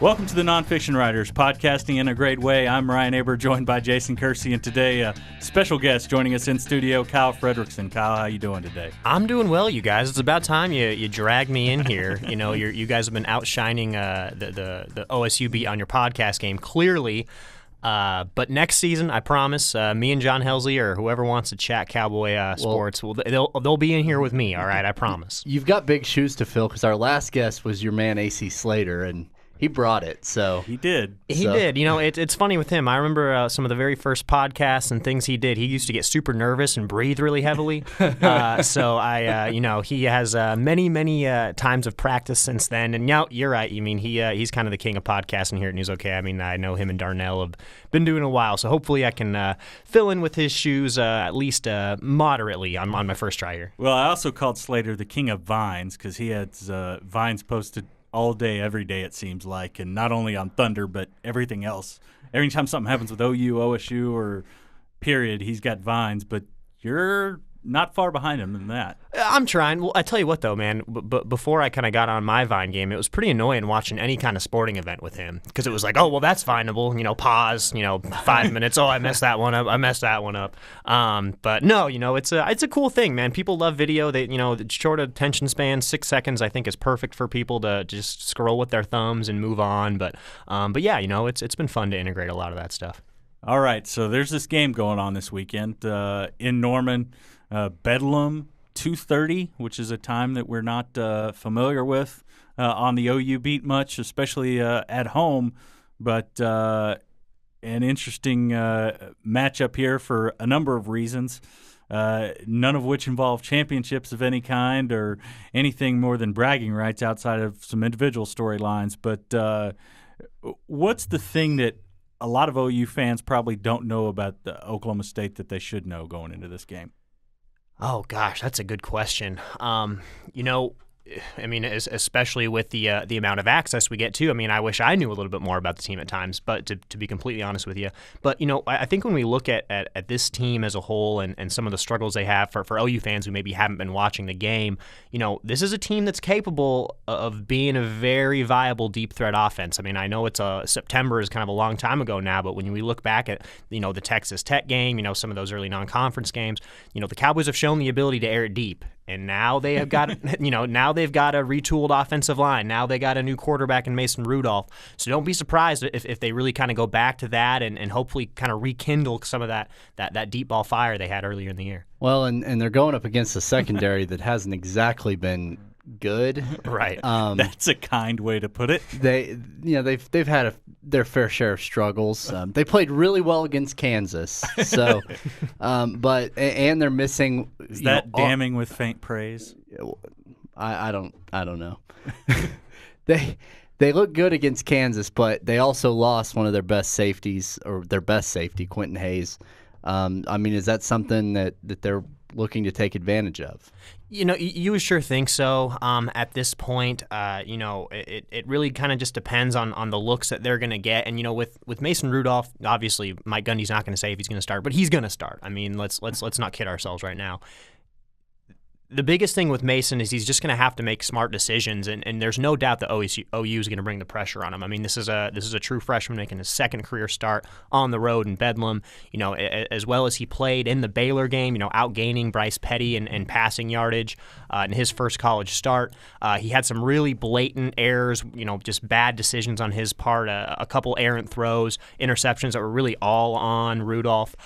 Welcome to the Nonfiction Writers, podcasting in a great way. I'm Ryan Aber, joined by Jason Kersey, and today a special guest joining us in studio, Kyle Frederickson. Kyle, how you doing today? I'm doing well, you guys. It's about time you dragged me in here. You know, you guys have been outshining the OSU beat on your podcast game, clearly. But next season, I promise, me and John Helsley or whoever wants to chat Cowboy sports, they'll be in here with me, all right? I promise. You've got big shoes to fill because our last guest was your man AC Slater, and he brought it. So He did. He did. You know, it's funny with him. I remember some of the very first podcasts and things he did. He used to get super nervous and breathe really heavily. So he has many times of practice since then. And yeah, you're right. I mean, he's kind of the king of podcasting here at News OK. I mean, I know him and Darnell have been doing it a while. So hopefully I can fill in with his shoes at least moderately on my first try here. Well, I also called Slater the king of vines because he had vines posted all day, every day, it seems like, and not only on Thunder, but everything else. Every time something happens with OU, OSU, or period, he's got vines, but you're not far behind him in that. I'm trying. Well, I tell you what, though, man, before I kind of got on my Vine game, it was pretty annoying watching any kind of sporting event with him because it was like, oh, well, that's Vineable. You know, pause, 5 minutes. Oh, I messed that one up. But no, it's a cool thing, man. People love video. They, the short attention span, 6 seconds, I think is perfect for people to just scroll with their thumbs and move on. But yeah, it's been fun to integrate a lot of that stuff. All right, so there's this game going on this weekend in Norman. Bedlam, 2:30, which is a time that we're not familiar with on the OU beat much, especially at home. But an interesting matchup here for a number of reasons, none of which involve championships of any kind or anything more than bragging rights outside of some individual storylines. But what's the thing that a lot of OU fans probably don't know about Oklahoma State that they should know going into this game? Oh, gosh, that's a good question. Especially with the amount of access we get to. I mean, I wish I knew a little bit more about the team at times, but to be completely honest with you. But, I think when we look at this team as a whole and some of the struggles they have for OU fans who maybe haven't been watching the game, this is a team that's capable of being a very viable deep threat offense. I mean, I know September is kind of a long time ago now, but when we look back at, the Texas Tech game, some of those early non-conference games, the Cowboys have shown the ability to air it deep. And now they have got, now they've got a retooled offensive line. Now they got a new quarterback in Mason Rudolph. So don't be surprised if they really kind of go back to that and hopefully kind of rekindle some of that deep ball fire they had earlier in the year. Well, and they're going up against a secondary that hasn't exactly been good. Right. That's a kind way to put it. They've had their fair share of struggles. They played really well against Kansas. So, but they're missing. Is that damning with faint praise? I don't know. They look good against Kansas, but they also lost one of their best safeties, or their best safety, Quentin Hayes. Is that something that they're looking to take advantage of? You would sure think so. At this point, it really kind of just depends on the looks that they're going to get. And with Mason Rudolph, obviously Mike Gundy's not going to say if he's going to start, but he's going to start. I mean, let's not kid ourselves right now. The biggest thing with Mason is he's just going to have to make smart decisions, and there's no doubt that OU is going to bring the pressure on him. I mean, this is a true freshman making his second career start on the road in Bedlam. As well as he played in the Baylor game, outgaining Bryce Petty in passing yardage in his first college start. He had some really blatant errors, just bad decisions on his part, a couple errant throws, interceptions that were really all on Rudolph.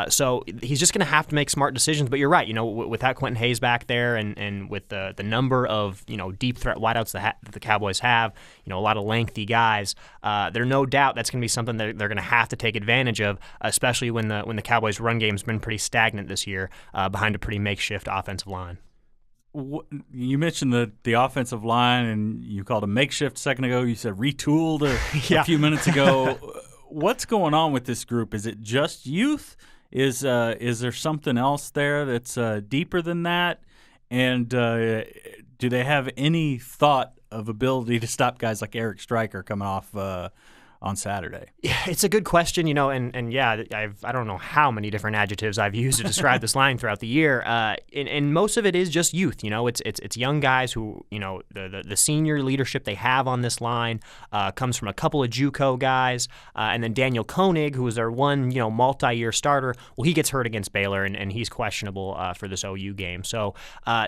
So he's just going to have to make smart decisions. But you're right, without Quentin Hayes back there, and with the number of deep threat wideouts that the Cowboys have, a lot of lengthy guys, there's no doubt that's going to be something that they're going to have to take advantage of, especially when the Cowboys' run game's been pretty stagnant this year behind a pretty makeshift offensive line. You mentioned the offensive line, and you called a makeshift a second ago. You said retooled a few minutes ago. What's going on with this group? Is it just youth? Is there something else there that's deeper than that? And do they have any thought of ability to stop guys like Eric Stryker coming off on Saturday? Yeah, it's a good question, and yeah, I don't know how many different adjectives I've used to describe this line throughout the year, and most of it is just youth. It's young guys who, the senior leadership they have on this line comes from a couple of JUCO guys, and then Daniel Koenig, who was their one, multi-year starter. Well, he gets hurt against Baylor, and he's questionable for this OU game. So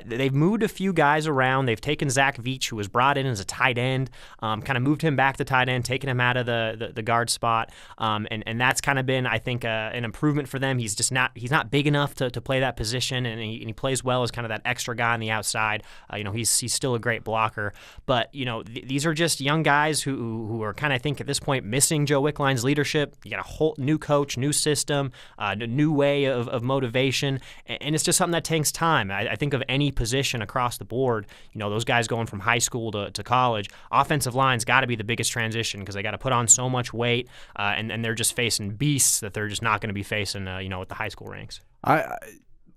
they've moved a few guys around. They've taken Zach Veach, who was brought in as a tight end, kind of moved him back to tight end, taken him out of the guard spot, and that's kind of been, I think, an improvement for them. He's not big enough to play that position, and he plays well as kind of that extra guy on the outside. He's still a great blocker, but these are just young guys who are kind of, I think, at this point missing Joe Wickline's leadership. You got a whole new coach, new system, a new way of motivation, and it's just something that takes time. I think of any position across the board, those guys going from high school to college, offensive line's got to be the biggest transition because they got to put on so much weight, and they're just facing beasts that they're just not going to be facing, at the high school ranks.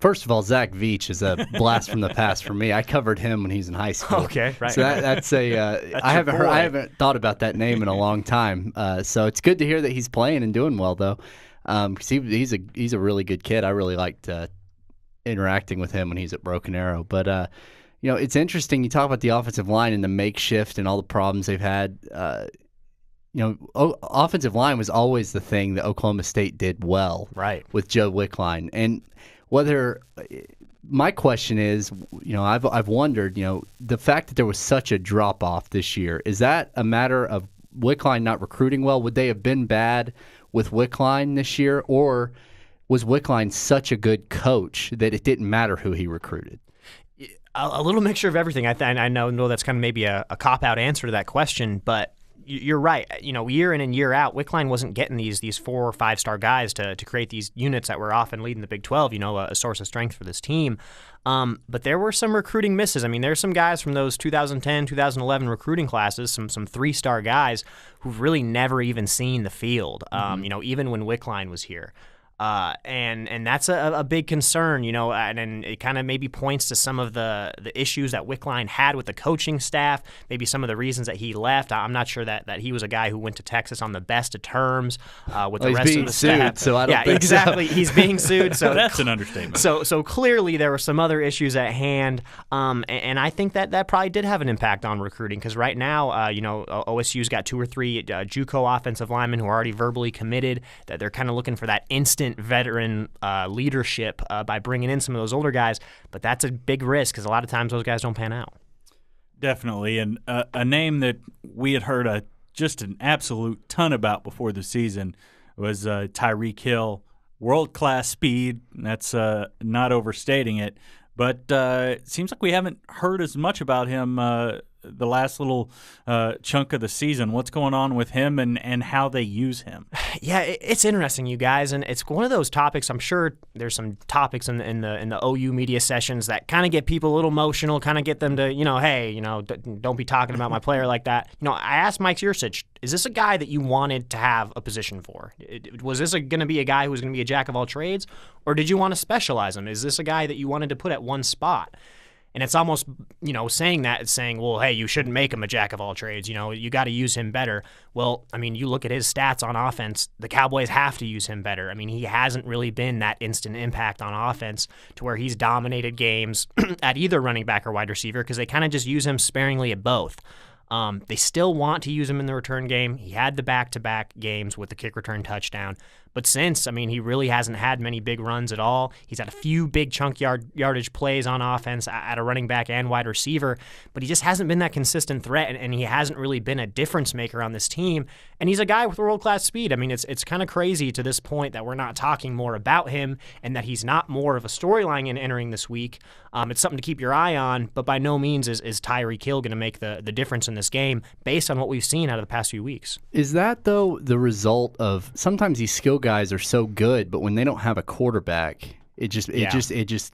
First of all, Zach Veach is a blast from the past for me. I covered him when he was in high school. Okay, right. So that's I haven't thought about that name in a long time. So it's good to hear that he's playing and doing well, though, because he's a really good kid. I really liked interacting with him when he's at Broken Arrow. But it's interesting. You talk about the offensive line and the makeshift and all the problems they've had. Offensive line was always the thing that Oklahoma State did well, right, with Joe Wickline. And my question is, I've wondered, the fact that there was such a drop off this year, is that a matter of Wickline not recruiting well? Would they have been bad with Wickline this year, or was Wickline such a good coach that it didn't matter who he recruited? A little mixture of everything. I know that's kind of maybe a cop-out answer to that question, but you're right. Year in and year out, Wickline wasn't getting these 4 or 5 star guys to create these units that were often leading the Big 12, a source of strength for this team. But there were some recruiting misses. I mean, there's some guys from those 2010, 2011 recruiting classes, some 3-star guys who've really never even seen the field, even when Wickline was here. And that's a big concern, and it kind of maybe points to some of the issues that Wickline had with the coaching staff, maybe some of the reasons that he left. I'm not sure that he was a guy who went to Texas on the best of terms with the rest of the staff. So I don't think exactly. So. He's being sued. So that's an understatement. So clearly there were some other issues at hand, and I think that probably did have an impact on recruiting because right now, OSU's got 2 or 3 JUCO offensive linemen who are already verbally committed. That they're kind of looking for that instant veteran leadership by bringing in some of those older guys, but that's a big risk because a lot of times those guys don't pan out. Definitely, and a name that we had heard just an absolute ton about before the season was Tyreek Hill, world-class speed. That's not overstating it, but it seems like we haven't heard as much about him the last little chunk of the season. What's going on with him and how they use him? Yeah, it's interesting, you guys, and it's one of those topics. I'm sure there's some topics in the OU media sessions that kind of get people a little emotional, kind of get them to, hey, don't be talking about my player like that. I asked Mike Yurcich, is this a guy that you wanted to have a position for? Was this going to be a guy who was going to be a jack of all trades, or did you want to specialize him? Is this a guy that you wanted to put at one spot? And it's almost, saying that, it's saying, well, hey, you shouldn't make him a jack of all trades. You got to use him better. Well, I mean, you look at his stats on offense, the Cowboys have to use him better. I mean, he hasn't really been that instant impact on offense to where he's dominated games at either running back or wide receiver because they kind of just use him sparingly at both. They still want to use him in the return game. He had the back-to-back games with the kick return touchdown. But since, he really hasn't had many big runs at all. He's had a few big chunk yardage plays on offense at a running back and wide receiver, but he just hasn't been that consistent threat, and he hasn't really been a difference maker on this team. And he's a guy with world-class speed. It's kind of crazy to this point that we're not talking more about him and that he's not more of a storyline in entering this week. It's something to keep your eye on, but by no means is Tyreek Hill going to make the difference in this game based on what we've seen out of the past few weeks. Is that, though, the result of sometimes these skill guys are so good, but when they don't have a quarterback, it just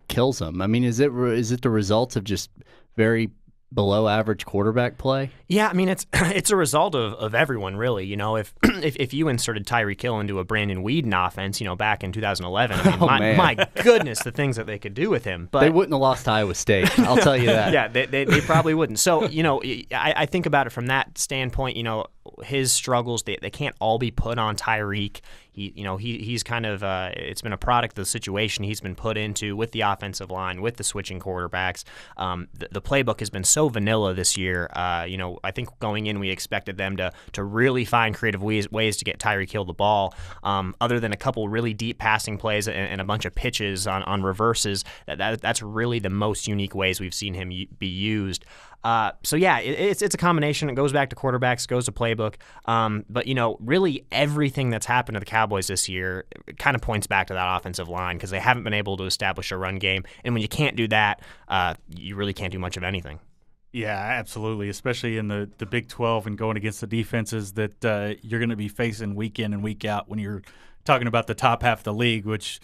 kills them? Is it the result of just very below average quarterback play? Yeah, it's a result of everyone, really. If you inserted Tyreek Hill into a Brandon Weeden offense, back in 2011, my goodness, the things that they could do with him. But they wouldn't have lost to Iowa State, I'll tell you that. Yeah, they probably wouldn't. So, I think about it from that standpoint, his struggles, they can't all be put on Tyreek. He's kind of it's been a product of the situation he's been put into with the offensive line, with the switching quarterbacks. The playbook has been so vanilla this year. I think going in we expected them to really find creative ways to get Tyreek Hill the ball. Other than a couple really deep passing plays and a bunch of pitches on reverses, that's really the most unique ways we've seen him be used. It's a combination. It goes back to quarterbacks, goes to playbook. But really everything that's happened to the Cowboys this year kind of points back to that offensive line because they haven't been able to establish a run game. And when you can't do that, you really can't do much of anything. Yeah, absolutely, especially in the Big 12 and going against the defenses that you're going to be facing week in and week out when you're talking about the top half of the league, which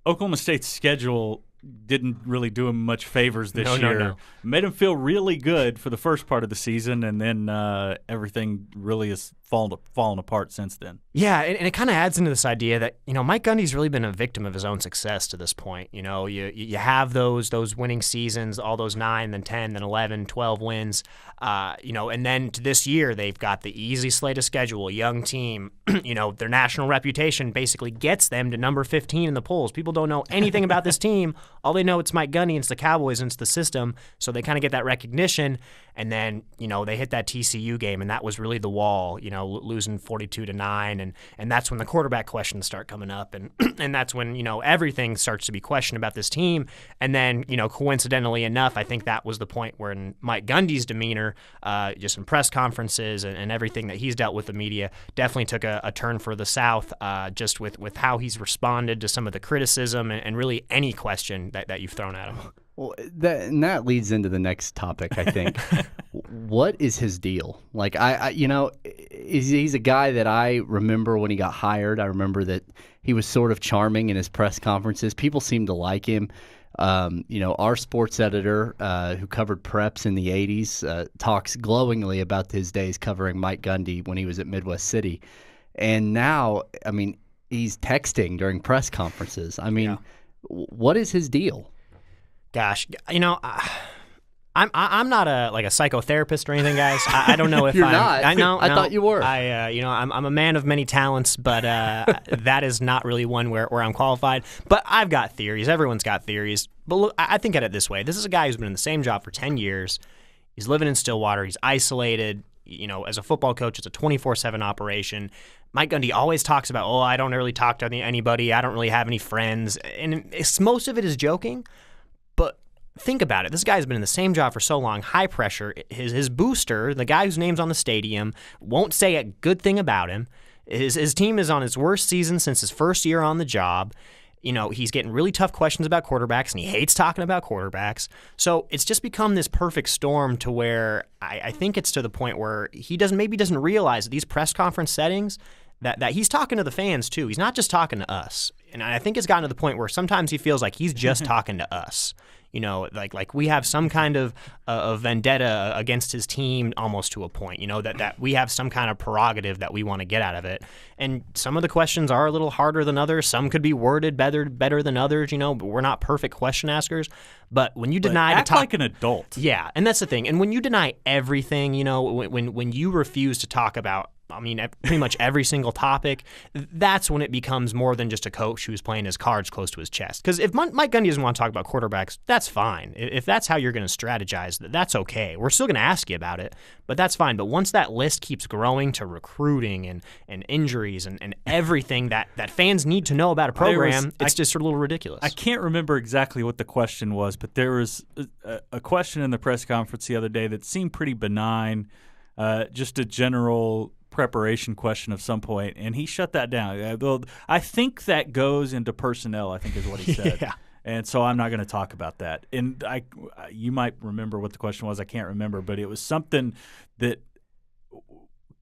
Oklahoma State's schedule didn't really do him much favors this year. No. Made him feel really good for the first part of the season, and then everything really has fallen apart since then. Yeah, and it kind of adds into this idea that Mike Gundy's really been a victim of his own success to this point. You have those winning seasons, all those 9, then 10, then 11, 12 wins. And then to this year they've got the easy slate of schedule, a young team. Their national reputation basically gets them to number 15 in the polls. People don't know anything about this team. All they know it's Mike Gundy, and it's the Cowboys, and it's the system. So they kind of get that recognition, and then they hit that TCU game, and that was really the wall. Losing 42-9, and that's when the quarterback questions start coming up, and and that's when everything starts to be questioned about this team. And then coincidentally enough, I think that was the point where Mike Gundy's demeanor, just in press conferences and everything that he's dealt with the media, definitely took a turn for the south. Just with how he's responded to some of the criticism and really any question that you've thrown at him. Well, that leads into the next topic, I think. What is his deal? Like, he's a guy that I remember when he got hired. I remember that he was sort of charming in his press conferences. People seemed to like him. Our sports editor, who covered preps in the 80s, talks glowingly about his days covering Mike Gundy when he was at Midwest City. And now, he's texting during press conferences. What is his deal? Gosh, I'm not a psychotherapist or anything, guys. I don't know if You're not. I know. I thought you were. I'm a man of many talents, but that is not really one where I'm qualified. But I've got theories. Everyone's got theories. But look, I think at it this way. This is a guy who's been in the same job for 10 years. He's living in Stillwater. He's isolated. As a football coach, it's a 24/7 operation. Mike Gundy always talks about, I don't really talk to anybody. I don't really have any friends. And most of it is joking. But think about it. This guy's been in the same job for so long, high pressure. His booster, the guy whose name's on the stadium, won't say a good thing about him. His team is on its worst season since his first year on the job. He's getting really tough questions about quarterbacks, and he hates talking about quarterbacks. So it's just become this perfect storm to where I think it's to the point where he doesn't realize that these press conference settings, that he's talking to the fans too. He's not just talking to us. And I think it's gotten to the point where sometimes he feels like he's just talking to us. Like we have some kind of vendetta against his team almost to a point, that we have some kind of prerogative that we want to get out of it. And some of the questions are a little harder than others. Some could be worded better than others, but we're not perfect question askers. But when you deny act like an adult. Yeah, and that's the thing. And when you deny everything, when you refuse to talk about pretty much every single topic, that's when it becomes more than just a coach who's playing his cards close to his chest. Because if Mike Gundy doesn't want to talk about quarterbacks, that's fine. If that's how you're going to strategize, that's okay. We're still going to ask you about it, but that's fine. But once that list keeps growing to recruiting and injuries and everything that fans need to know about a program, it's just a little ridiculous. I can't remember exactly what the question was, but there was a question in the press conference the other day that seemed pretty benign, just a general preparation question of some point, and he shut that down. I think that goes into personnel, I think is what he said. Yeah. And so I'm not going to talk about that. And you might remember what the question was. I can't remember, but it was something that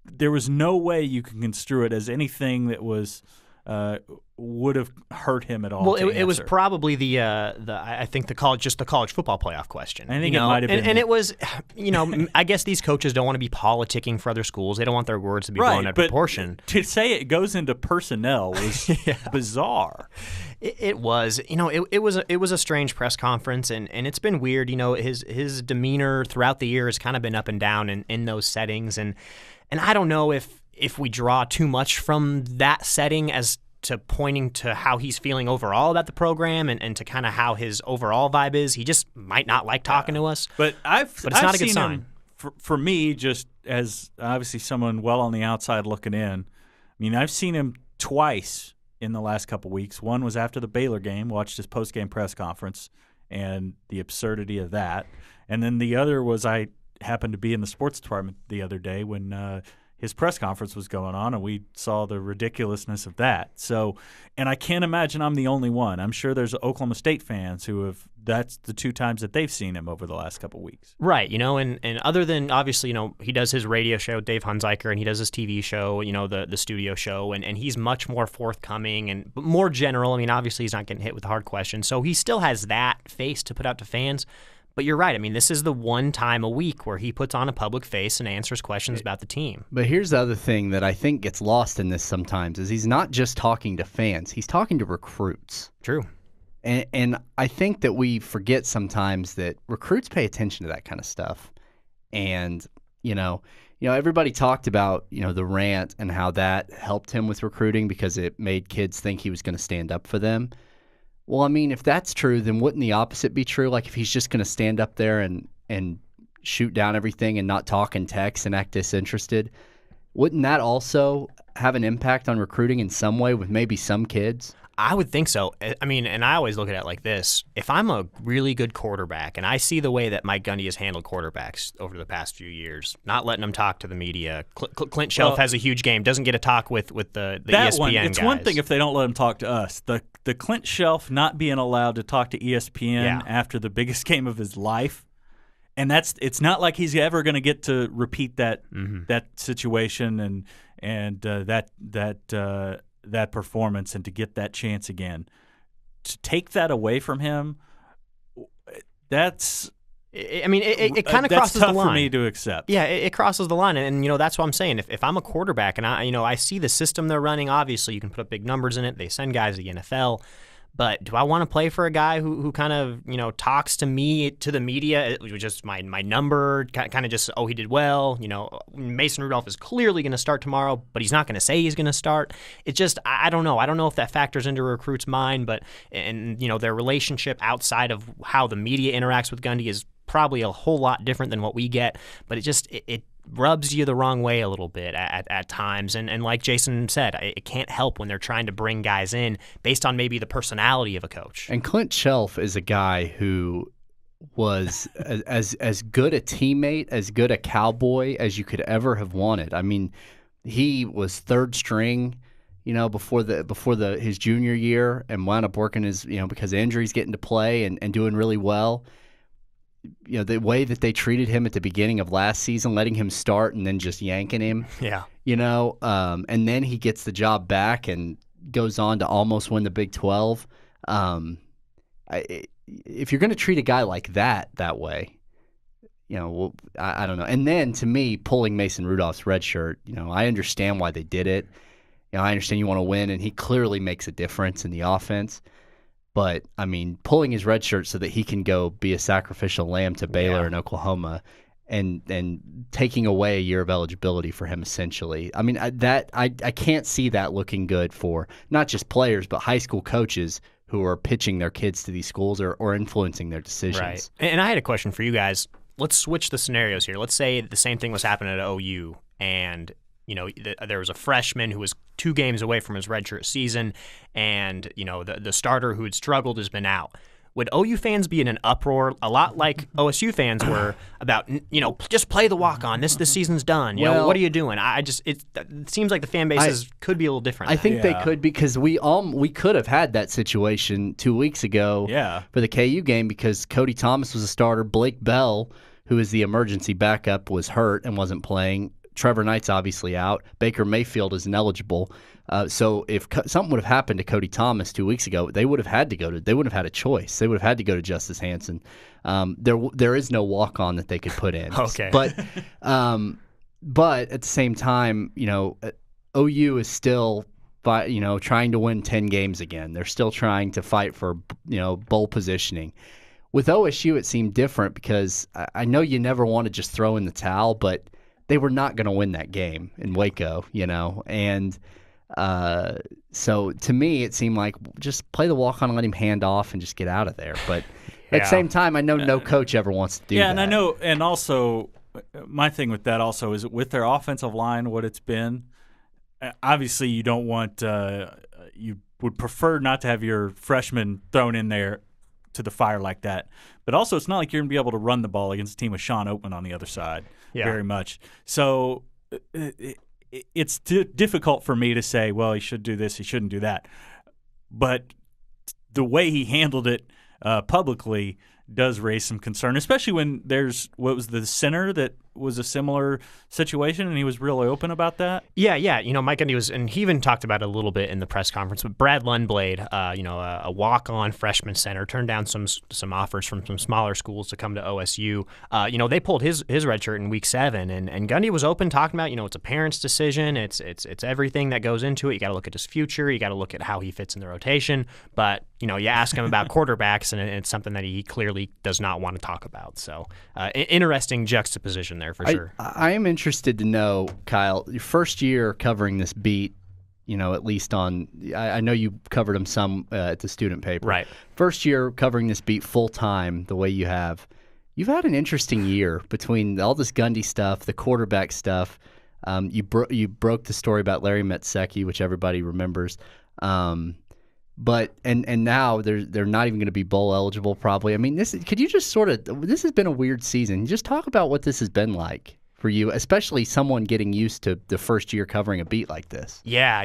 there was no way you can construe it as anything that was would have hurt him at all. Well, it was probably I think the college football playoff question. I think it might have been, and it was, I guess these coaches don't want to be politicking for other schools. They don't want their words to be blown out of proportion. To say it goes into personnel was bizarre. It was, it was a strange press conference, and it's been weird. His demeanor throughout the year has kind of been up and down in those settings, and I don't know if we draw too much from that setting as to pointing to how he's feeling overall about the program and to kind of how his overall vibe is. He just might not like talking to us. But it's not a good sign. Him, for me, just as obviously someone well on the outside looking in, I mean, I've seen him twice in the last couple weeks. One was after the Baylor game, watched his post-game press conference and the absurdity of that. And then the other was I happened to be in the sports department the other day when his press conference was going on, and we saw the ridiculousness of that. So, and I can't imagine I'm the only one. I'm sure there's Oklahoma State fans who have – that's the two times that they've seen him over the last couple of weeks. Right, and other than obviously, he does his radio show with Dave Hunziker, and he does his TV show, the studio show, and he's much more forthcoming and more general. I mean, obviously he's not getting hit with hard questions, so he still has that face to put out to fans. But you're right. I mean, this is the one time a week where he puts on a public face and answers questions about the team. But here's the other thing that I think gets lost in this sometimes is he's not just talking to fans. He's talking to recruits. True. And I think that we forget sometimes that recruits pay attention to that kind of stuff. And, everybody talked about, the rant and how that helped him with recruiting because it made kids think he was going to stand up for them. Well, I mean, if that's true, then wouldn't the opposite be true? Like if he's just going to stand up there and shoot down everything and not talk and text and act disinterested, wouldn't that also have an impact on recruiting in some way with maybe some kids? I would think so. I mean, and I always look at it like this. If I'm a really good quarterback and I see the way that Mike Gundy has handled quarterbacks over the past few years, not letting them talk to the media. Clint Shelf has a huge game, doesn't get a talk with the ESPN guys. It's one thing if they don't let him talk to us. The Clint Shelf not being allowed to talk to ESPN after the biggest game of his life, and it's not like he's ever going to get to repeat that situation and that performance and to get that chance again. To take that away from him, that's it kind of crosses the line. That's tough for me to accept. Yeah, it crosses the line, and that's what I'm saying. If I'm a quarterback and I see the system they're running, obviously you can put up big numbers in it. They send guys to the NFL. But do I want to play for a guy who kind of, talks to me, to the media, it was just my number, kind of just, he did well. Mason Rudolph is clearly going to start tomorrow, but he's not going to say he's going to start. It's just, I don't know. I don't know if that factors into a recruit's mind, but, their relationship outside of how the media interacts with Gundy is probably a whole lot different than what we get. But it rubs you the wrong way a little bit at times. And like Jason said, it can't help when they're trying to bring guys in based on maybe the personality of a coach. And Clint Shelf is a guy who was as good a teammate, as good a Cowboy as you could ever have wanted. I mean, he was third string, before his junior year and wound up working his, because of injuries, getting to play and doing really well. The way that they treated him at the beginning of last season, letting him start and then just yanking him. Yeah. And then he gets the job back and goes on to almost win the Big 12. If you're going to treat a guy like that way, I don't know. And then to me, pulling Mason Rudolph's red shirt, I understand why they did it. I understand you want to win, and he clearly makes a difference in the offense. But, I mean, pulling his red shirt so that he can go be a sacrificial lamb to Baylor and Oklahoma and taking away a year of eligibility for him, essentially. I mean, I can't see that looking good for not just players but high school coaches who are pitching their kids to these schools or influencing their decisions. Right. And I had a question for you guys. Let's switch the scenarios here. Let's say the same thing was happening at OU and there was a freshman who was 2 games away from his redshirt season, and the starter who had struggled has been out. Would OU fans be in an uproar, a lot like OSU fans were, about just play the walk-on? This season's done. What are you doing? It seems like the fan bases could be a little different. I think they could, because we could have had that situation 2 weeks ago for the KU game because Cody Thomas was a starter. Blake Bell, who is the emergency backup, was hurt and wasn't playing. Trevor Knight's obviously out. Baker Mayfield is ineligible. So if something would have happened to Cody Thomas 2 weeks ago, they would have had to they wouldn't have had a choice. They would have had to go to Justice Hansen. There is no walk-on that they could put in. Okay. But at the same time, OU is still trying to win 10 games again. They're still trying to fight for, bowl positioning. With OSU, it seemed different because I know you never want to just throw in the towel, but they were not going to win that game in Waco, and so to me it seemed like just play the walk-on and let him hand off and just get out of there. But at the same time, I know no coach ever wants to do that. Yeah, and I know, and also my thing with that also is with their offensive line, what it's been, obviously you don't want you would prefer not to have your freshman thrown in there to the fire like that. But also it's not like you're going to be able to run the ball against a team with Sean Oatman on the other side very much. So it's difficult for me to say, well, he should do this, he shouldn't do that. But the way he handled it publicly does raise some concern, especially when there's what was the center that was a similar situation, and he was really open about that. Yeah. Mike Gundy was, and he even talked about it a little bit in the press conference. But Brad Lundblade, a walk-on freshman center, turned down some offers from some smaller schools to come to OSU. They pulled his red shirt in week 7, and Gundy was open, talking about, it's a parent's decision. It's everything that goes into it. You got to look at his future. You got to look at how he fits in the rotation. But you ask him about quarterbacks, and it's something that he clearly does not want to talk about. So, interesting juxtaposition there for sure. I am interested to know, Kyle, your first year covering this beat, at least on – I know you covered them some at the student paper. Right. First year covering this beat full-time the way you have, you've had an interesting year between all this Gundy stuff, the quarterback stuff. You broke the story about Larry Metsecki, which everybody remembers. But now they're not even going to be bowl eligible probably. I mean, this has been a weird season. Just talk about what this has been like for you, especially someone getting used to the first year covering a beat like this. Yeah,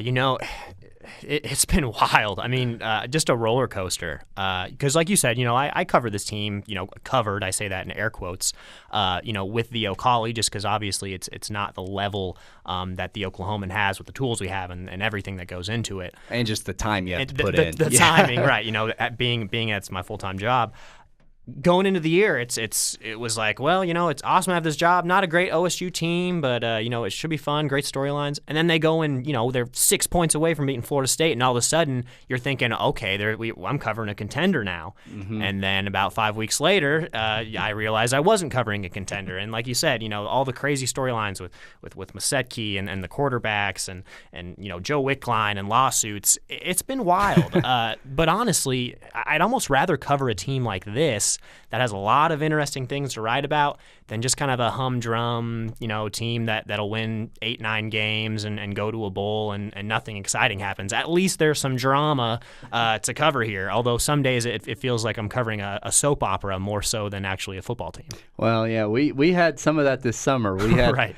it's been wild. I mean, just a roller coaster. Because like you said, I covered this team, covered, I say that in air quotes, with the Ocali, just because obviously it's not the level that the Oklahoman has with the tools we have and everything that goes into it. And just the time you have to put in. The timing, right. Being it's my full-time job. Going into the year, it was like, well, it's awesome to have this job. Not a great OSU team, but it should be fun. Great storylines. And then they go and they're 6 points away from beating Florida State, and all of a sudden you're thinking, okay, I'm covering a contender now. Mm-hmm. And then about 5 weeks later, I realized I wasn't covering a contender. And like you said, all the crazy storylines with Metsecki and the quarterbacks and Joe Wickline and lawsuits. It's been wild. But honestly, I'd almost rather cover a team like this that has a lot of interesting things to write about than just kind of a humdrum, team that'll win 8-9 games and go to a bowl and nothing exciting happens. At least there's some drama to cover here, although some days it feels like I'm covering a soap opera more so than actually a football team. Well, yeah, we had some of that this summer. We had right.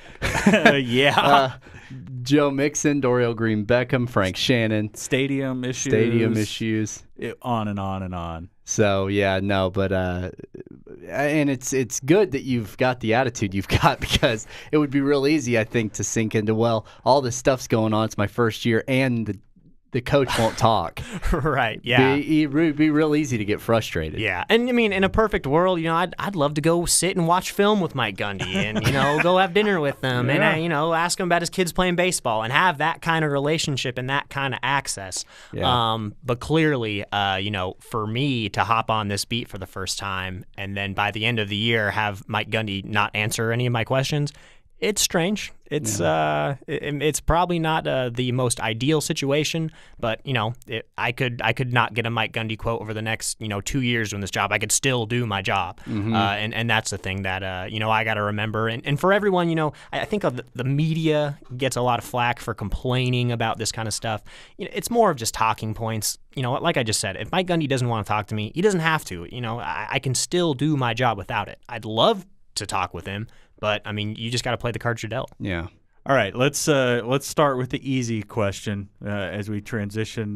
Joe Mixon, Dorial Green Beckham, Frank Shannon. Stadium issues. On and on and on. So, yeah, no, but and it's good that you've got the attitude you've got, because it would be real easy, I think, to sink into, well, all this stuff's going on. It's my first year, and the coach won't talk. Right, yeah. It'd be real easy to get frustrated. Yeah, and I mean, in a perfect world, I'd love to go sit and watch film with Mike Gundy and, go have dinner with him and, ask him about his kids playing baseball and have that kind of relationship and that kind of access. Yeah. But clearly, for me to hop on this beat for the first time and then by the end of the year have Mike Gundy not answer any of my questions, it's strange. It's probably not the most ideal situation, but I could not get a Mike Gundy quote over the next 2 years doing this job. I could still do my job, mm-hmm. And that's the thing that I got to remember. And for everyone, I think the media gets a lot of flack for complaining about this kind of stuff. It's more of just talking points. Like I just said, if Mike Gundy doesn't want to talk to me, he doesn't have to. I can still do my job without it. I'd love to talk with him. But, I mean, you just got to play the cards you're dealt. Yeah. All right, let's start with the easy question as we transition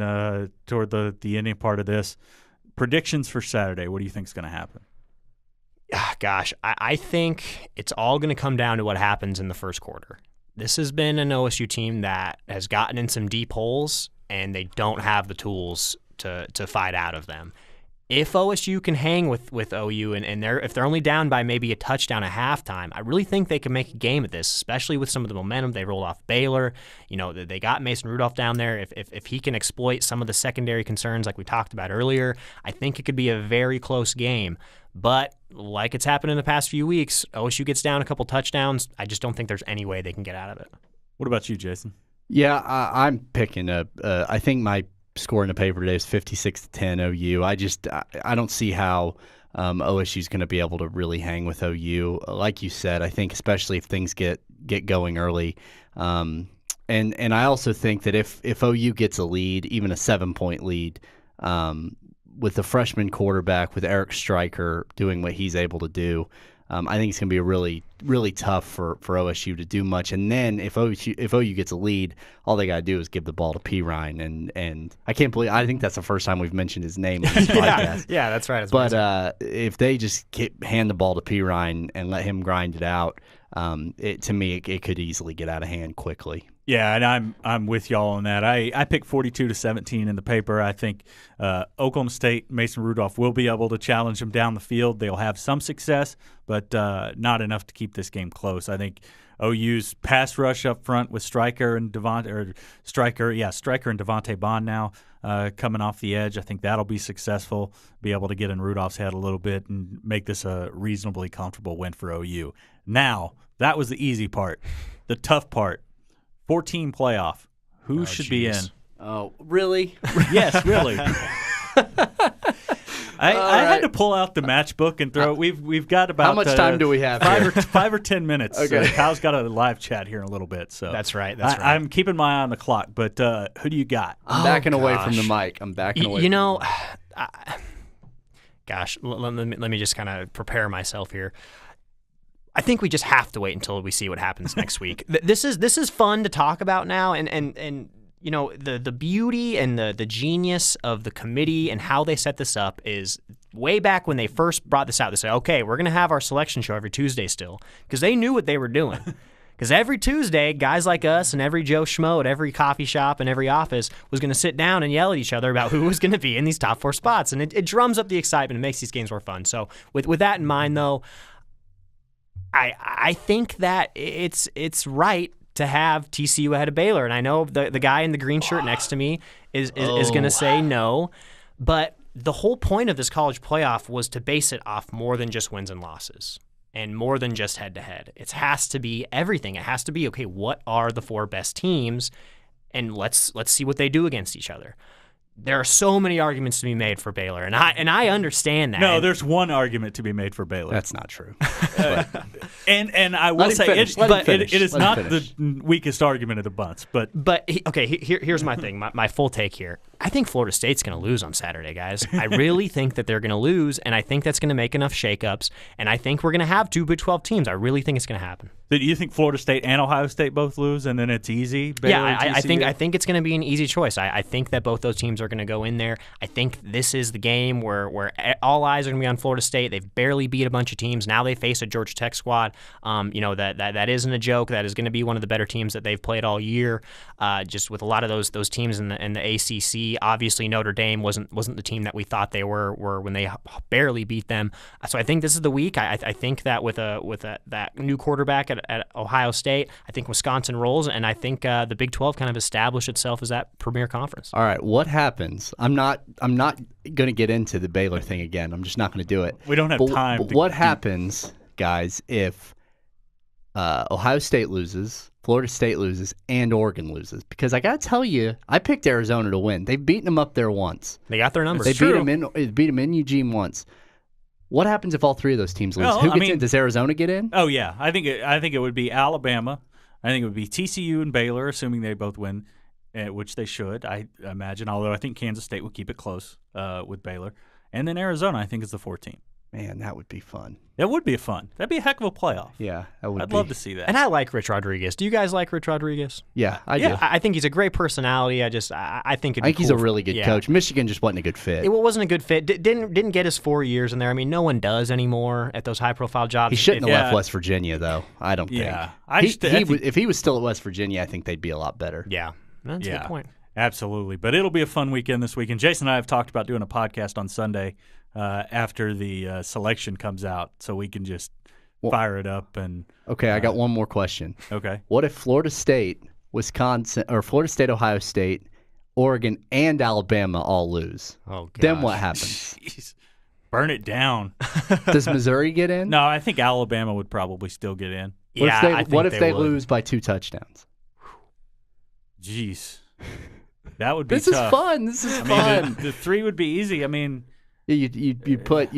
toward the ending part of this. Predictions for Saturday. What do you think is going to happen? Gosh, I think it's all going to come down to what happens in the first quarter. This has been an OSU team that has gotten in some deep holes, and they don't have the tools to fight out of them. if OSU can hang with OU and if they're only down by maybe a touchdown at halftime, I really think they can make a game of this, especially with some of the momentum. They rolled off Baylor. They got Mason Rudolph down there. If he can exploit some of the secondary concerns like we talked about earlier, I think it could be a very close game. But like it's happened in the past few weeks, OSU gets down a couple touchdowns. I just don't think there's any way they can get out of it. What about you, Jason? Yeah, I'm picking I think my score in the paper today is 56-10 OU. I don't see how OSU is going to be able to really hang with OU. Like you said, I think especially if things get going early. And I also think that if OU gets a lead, even a 7-point lead, with the freshman quarterback, with Eric Stryker doing what he's able to do, I think it's going to be a really, really tough for OSU to do much. And then if OU gets a lead, all they got to do is give the ball to Pirine. And I can't believe – I think that's the first time we've mentioned his name in this podcast. Yeah, that's right. But if they just hand the ball to Pirine and let him grind it out, to me it could easily get out of hand quickly. Yeah, and I'm with y'all on that. I picked 42-17 in the paper. I think Oklahoma State, Mason Rudolph will be able to challenge them down the field. They'll have some success, but not enough to keep this game close. I think OU's pass rush up front with Stryker and Devontae Bond now coming off the edge. I think that'll be successful. Be able to get in Rudolph's head a little bit and make this a reasonably comfortable win for OU. Now, that was the easy part. The tough part. 14 playoff. Who should be in? Oh, really? Yes, really. I had to pull out the matchbook and throw. We've got about how much time do we have? Five or 10 minutes. Okay. Kyle's got a live chat here in a little bit. So that's right. I'm keeping my eye on the clock. But who do you got? I'm backing away from the mic. I'm backing away. Gosh, let me just kind of prepare myself here. I think we just have to wait until we see what happens next week. This is fun to talk about now, and the beauty and the genius of the committee and how they set this up is way back when they first brought this out. They said, okay, we're going to have our selection show every Tuesday still, because they knew what they were doing. Because every Tuesday, guys like us and every Joe Schmo at every coffee shop and every office was going to sit down and yell at each other about who was going to be in these top 4 spots, and it drums up the excitement and makes these games more fun. So with that in mind, though, I think that it's right to have TCU ahead of Baylor, and I know the guy in the green shirt next to me is going to say no, but the whole point of this college playoff was to base it off more than just wins and losses and more than just head-to-head. It has to be everything. It has to be, okay, what are the 4 best teams, and let's see what they do against each other. There are so many arguments to be made for Baylor, and I understand that. No, there's one argument to be made for Baylor. That's not true. And I will say, it is not the weakest argument of the bunch. But here's my thing, my full take here. I think Florida State's going to lose on Saturday, guys. I really think that they're going to lose, and I think that's going to make enough shakeups, and I think we're going to have 2 Big 12 teams. I really think it's going to happen. Do you think Florida State and Ohio State both lose, and then it's easy? Baylor, I think it's going to be an easy choice. I think that both those teams are going to go in there. I think this is the game where all eyes are going to be on Florida State. They've barely beat a bunch of teams. Now they face a Georgia Tech squad. That isn't a joke. That is going to be one of the better teams that they've played all year. Just with a lot of those teams in the ACC. Obviously, Notre Dame wasn't the team that we thought they were when they barely beat them. So I think this is the week. I think that with that new quarterback at Ohio State, I think Wisconsin rolls, and I think the Big 12 kind of established itself as that premier conference. All right, what happens? I'm not going to get into the Baylor thing again. I'm just not going to do it. We don't have time. But what happens, guys, if Ohio State loses, Florida State loses, and Oregon loses? Because I got to tell you, I picked Arizona to win. They've beaten them up there once. They got their numbers. They beat them in Eugene once. What happens if all 3 of those teams lose? Who gets in? Does Arizona get in? Oh yeah, I think it would be Alabama. I think it would be TCU and Baylor, assuming they both win, which they should, I imagine. Although I think Kansas State will keep it close with Baylor, and then Arizona, I think, is the 4th team. Man, that would be fun. That would be fun. That'd be a heck of a playoff. Yeah, that would. I'd love to see that. And I like Rich Rodriguez. Do you guys like Rich Rodriguez? Yeah, I do. I think he's a great personality. I think he's a really good coach. Michigan just wasn't a good fit. It wasn't a good fit. Didn't get his 4 years in there. I mean, no one does anymore at those high-profile jobs. He shouldn't have left West Virginia, though. I don't think. Yeah, if he was still at West Virginia, I think they'd be a lot better. Yeah, that's a good point. Absolutely. But it'll be a fun weekend this weekend. Jason and I have talked about doing a podcast on Sunday after the selection comes out so we can just fire it up. And Okay, I got one more question. Okay. What if Florida State, Ohio State, Oregon, and Alabama all lose? Oh, gosh. Then what happens? Jeez. Burn it down. Does Missouri get in? No, I think Alabama would probably still get in. What if they lose by 2 touchdowns? Jeez. That would be This tough. is fun. This is I fun. mean, the 3 would be easy. I mean, You'd put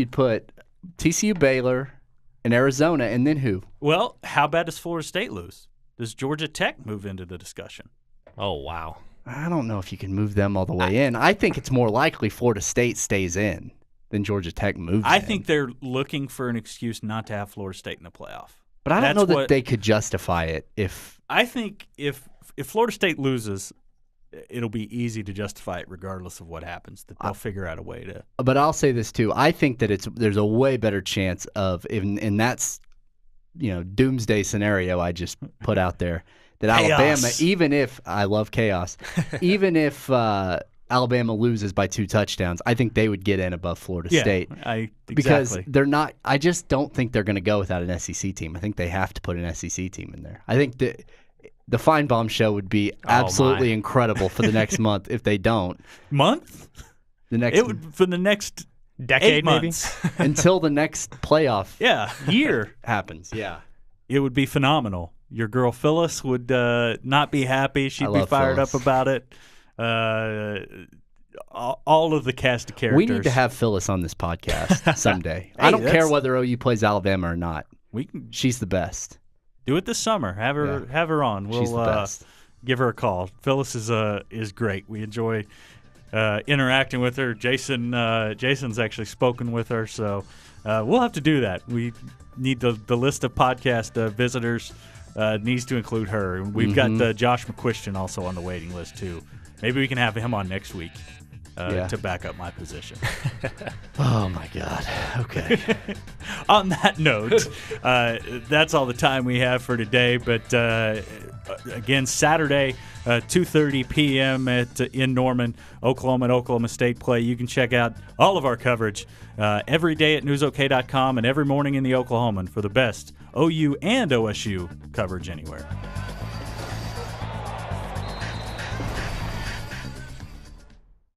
TCU, Baylor, and Arizona, and then who? well, how bad does Florida State lose? Does Georgia Tech move into the discussion? Oh, wow. I don't know if you can move them all the way in. I think it's more likely Florida State stays in than Georgia Tech moves in. I think they're looking for an excuse not to have Florida State in the playoff. But I don't know that what- they could justify it if I think if Florida State loses, it'll be easy to justify it regardless of what happens. That they'll figure out a way to. But I'll say this too. I think that there's a way better chance of in that's doomsday scenario I just put out there that Alabama, even if I love chaos, even if Alabama loses by 2 touchdowns, I think they would get in above Florida State. Because they're not. I just don't think they're going to go without an SEC team. I think they have to put an SEC team in there. I think the Feinbaum show would be absolutely incredible for the next month if they don't. Month? It would for the next decade, 8 months. Until the next playoff year happens. Yeah. It would be phenomenal. Your girl Phyllis would not be happy. She'd be fired up about it. All of the cast of characters. We need to have Phyllis on this podcast someday. I don't care whether OU plays Alabama or not. She's the best. Do it this summer. Have her on. She's the best. Give her a call. Phyllis is great. We enjoy interacting with her. Jason's actually spoken with her, so we'll have to do that. We need the list of podcast visitors needs to include her. We've got Josh McQuistion also on the waiting list too. Maybe we can have him on next week to back up my position. Oh, my God. Okay. On that note, that's all the time we have for today. But again, Saturday, 2:30 p.m. in Norman, Oklahoma, at Oklahoma State play. You can check out all of our coverage every day at newsok.com and every morning in the Oklahoman for the best OU and OSU coverage anywhere.